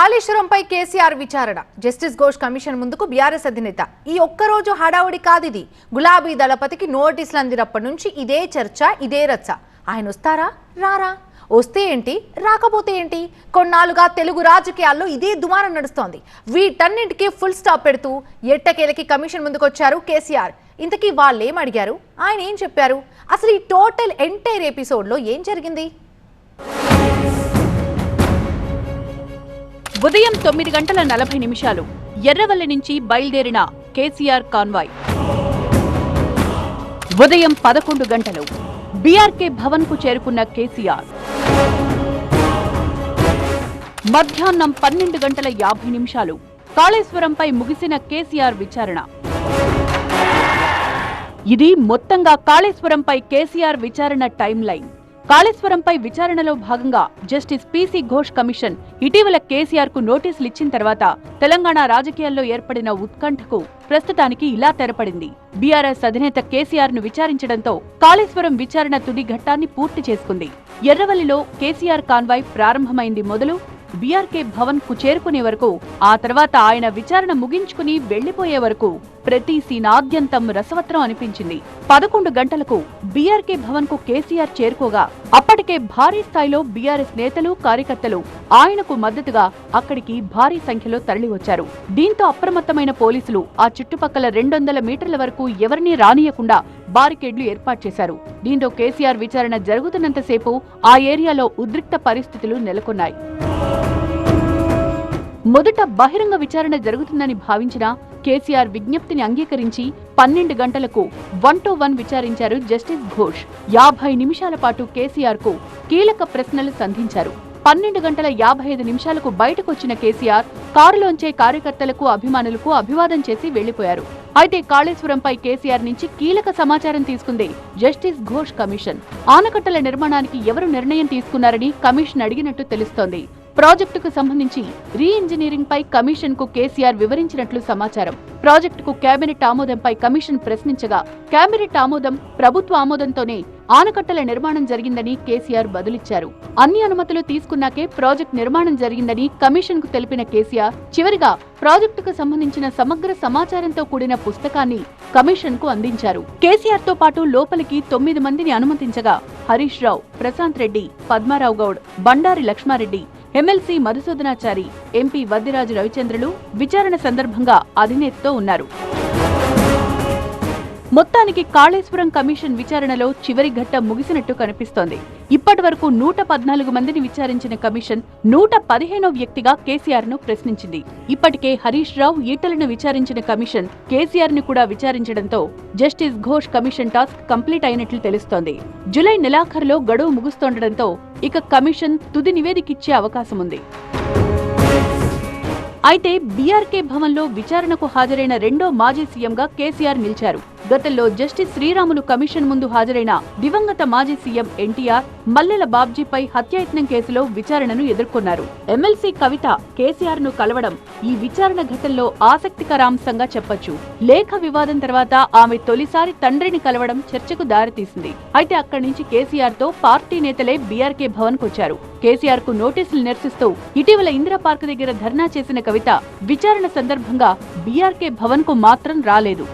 కాళేశ్వరంపై కేసీఆర్ విచారణ justice Ghosh commission ముందుకు BRS అధినేత ఈ ఒక్కరోజు హడావుడి కాదిది. గులాబీ దళపతికి నోటీసులు అందినప్పటి నుంచి ఇదే చర్చ, ఇదే రచ్చ. ఆయన వస్తారా రారా, వస్తే ఏంటి రాకపోతే ఏంటి, కొన్నాళ్ళుగా తెలుగు రాజకీయాల్లో ఇదే దుమారం నడుస్తోంది. వీటన్నింటికీ ఫుల్ స్టాప్ పెడుతూ ఎట్టకేలకి కమిషన్ ముందుకొచ్చారు కేసీఆర్. ఇంతకీ వాళ్ళేం అడిగారు, ఆయన ఏం చెప్పారు, అసలు ఈ టోటల్ ఎంటైర్ ఎపిసోడ్లో ఏం జరిగింది? ఉదయం 9:40 ఎర్రవల్లి నుంచి బయలుదేరిన కేసీఆర్ కాన్వాయ్ ఉదయం 11 గంటలు బీఆర్కే భవన్ కు చేరుకున్న కేసీఆర్. మధ్యాహ్నం 12:50 కాళేశ్వరంపై ముగిసిన కేసీఆర్ విచారణ. ఇది మొత్తంగా కాళేశ్వరంపై కేసీఆర్ విచారణ టైం లైన్. కాళేశ్వరంపై విచారణలో భాగంగా జస్టిస్ పీసీ ఘోష్ కమిషన్ ఇటీవల కేసీఆర్ కు నోటీసులు ఇచ్చిన తర్వాత తెలంగాణ రాజకీయాల్లో ఏర్పడిన ఉత్కంఠకు ప్రస్తుతానికి ఇలా తెరపడింది. బీఆర్ఎస్ అధినేత కేసీఆర్ ను విచారించడంతో కాళేశ్వరం విచారణ తుది ఘట్టాన్ని పూర్తి చేసుకుంది. ఎర్రవల్లిలో కేసీఆర్ కాన్వాయ్ ప్రారంభమైంది మొదలు బీఆర్కే భవన్ కు చేరుకునే వరకు, ఆ తర్వాత ఆయన విచారణ ముగించుకుని వెళ్లిపోయే వరకు ప్రతి సీనాద్యంతం రసవత్రం అనిపించింది. 11 గంటలకు బీఆర్కే భవన్ కు కేసీఆర్ చేరుకోగా అప్పటికే భారీ స్థాయిలో బీఆర్ఎస్ నేతలు, కార్యకర్తలు ఆయనకు మద్దతుగా అక్కడికి భారీ సంఖ్యలో తరలివచ్చారు. దీంతో అప్రమత్తమైన పోలీసులు ఆ చుట్టుపక్కల 200 మీటర్ల వరకు ఎవరినీ రానియకుండా బారికేడ్లు ఏర్పాటు చేశారు. దీంతో కేసీఆర్ విచారణ జరుగుతున్నంతసేపు ఆ ఏరియాలో ఉద్రిక్త పరిస్థితులు నెలకొన్నాయి. మొదట బహిరంగ విచారణ జరుగుతుందని భావించిన కేసీఆర్ విజ్ఞప్తిని అంగీకరించి 12 గంటలకు 1-to-1 విచారించారు జస్టిస్ ఘోష్. 50 నిమిషాల పాటు కేసీఆర్ కు కీలక ప్రశ్నలు సంధించారు. 12:55 బయటకొచ్చిన కేసీఆర్ కారులోంచే కార్యకర్తలకు, అభిమానులకు అభివాదం చేసి వెళ్లిపోయారు. అయితే కాళేశ్వరంపై కేసీఆర్ నుంచి కీలక సమాచారం తీసుకుంది జస్టిస్ ఘోష్ కమిషన్. ఆనకట్టల నిర్మాణానికి ఎవరు నిర్ణయం తీసుకున్నారని కమిషన్ అడిగినట్టు తెలుస్తోంది. ప్రాజెక్టుకు సంబంధించి రీ ఇంజనీరింగ్ పై కమిషన్ కు కేసీఆర్ వివరించినట్లు సమాచారం. ప్రాజెక్టుకు కేబినెట్ ఆమోదంపై కమిషన్ ప్రశ్నించగా కేబినెట్ ఆమోదం, ప్రభుత్వ ఆమోదంతోనే ఆనకట్టల నిర్మాణం జరిగిందని కేసీఆర్ బదులిచ్చారు. అన్ని అనుమతులు తీసుకున్నాకే ప్రాజెక్టు నిర్మాణం జరిగిందని కమిషన్ కు తెలిపిన కేసీఆర్ చివరిగా ప్రాజెక్టుకు సంబంధించిన సమగ్ర సమాచారంతో కూడిన పుస్తకాన్ని కమిషన్ కు అందించారు. కేసీఆర్ తో పాటు లోపలికి 9 మందిని అనుమతించగా హరీష్ రావు, ప్రశాంత్ రెడ్డి, పద్మారావు గౌడ్, బండారి లక్ష్మారెడ్డి, ఎమ్మెల్సీ మధుసూదనాచారి, ఎంపీ వద్దిరాజు రవిచంద్రులు విచారణ సందర్భంగా అధినేతతో ఉన్నారు. మొత్తానికి కాళేశ్వరం కమిషన్ విచారణలో చివరి ఘట్టం ముగిసినట్టు కనిపిస్తోంది. ఇప్పటి వరకు 114 మందిని విచారించిన కమిషన్ 115వ వ్యక్తిగా కేసీఆర్ ను ప్రశ్నించింది. ఇప్పటికే హరీష్ రావు, ఈటలను విచారించిన కమిషన్ కేసీఆర్ ను కూడా విచారించడంతో justice Ghosh commission task complete అయినట్లు తెలుస్తోంది. జూలై నెలాఖరులో గడువు ముగుస్తోండటంతో ఇక కమిషన్ తుది నివేదికిచ్చే అవకాశముంది. అయితే బీఆర్కే భవన్ లో విచారణకు హాజరైన రెండో మాజీ సీఎంగా కేసీఆర్ నిలిచారు. గతంలో జస్టిస్ శ్రీరాములు కమిషన్ ముందు హాజరైన దివంగత మాజీ సీఎం ఎన్టీఆర్ మల్లెల బాబ్జీపై హత్యాయత్నం కేసులో విచారణను ఎదుర్కొన్నారు. ఎమ్మెల్సీ కవిత కేసీఆర్ ను కలవడం ఈ విచారణ ఘట్టంలో ఆసక్తికర అంశంగా చెప్పొచ్చు. లేఖ వివాదం తర్వాత ఆమె తొలిసారి తండ్రిని కలవడం చర్చకు దారితీసింది. అయితే అక్కడి నుంచి కేసీఆర్ తో పార్టీ నేతలే బీఆర్కే భవన్ కొచ్చారు. కేసీఆర్ కు నోటీసులు నిరసిస్తూ ఇటీవల ఇందిరా పార్క్ దగ్గర ధర్నా చేసిన కవిత విచారణ సందర్భంగా బీఆర్కే భవన్ కు మాత్రం రాలేదు.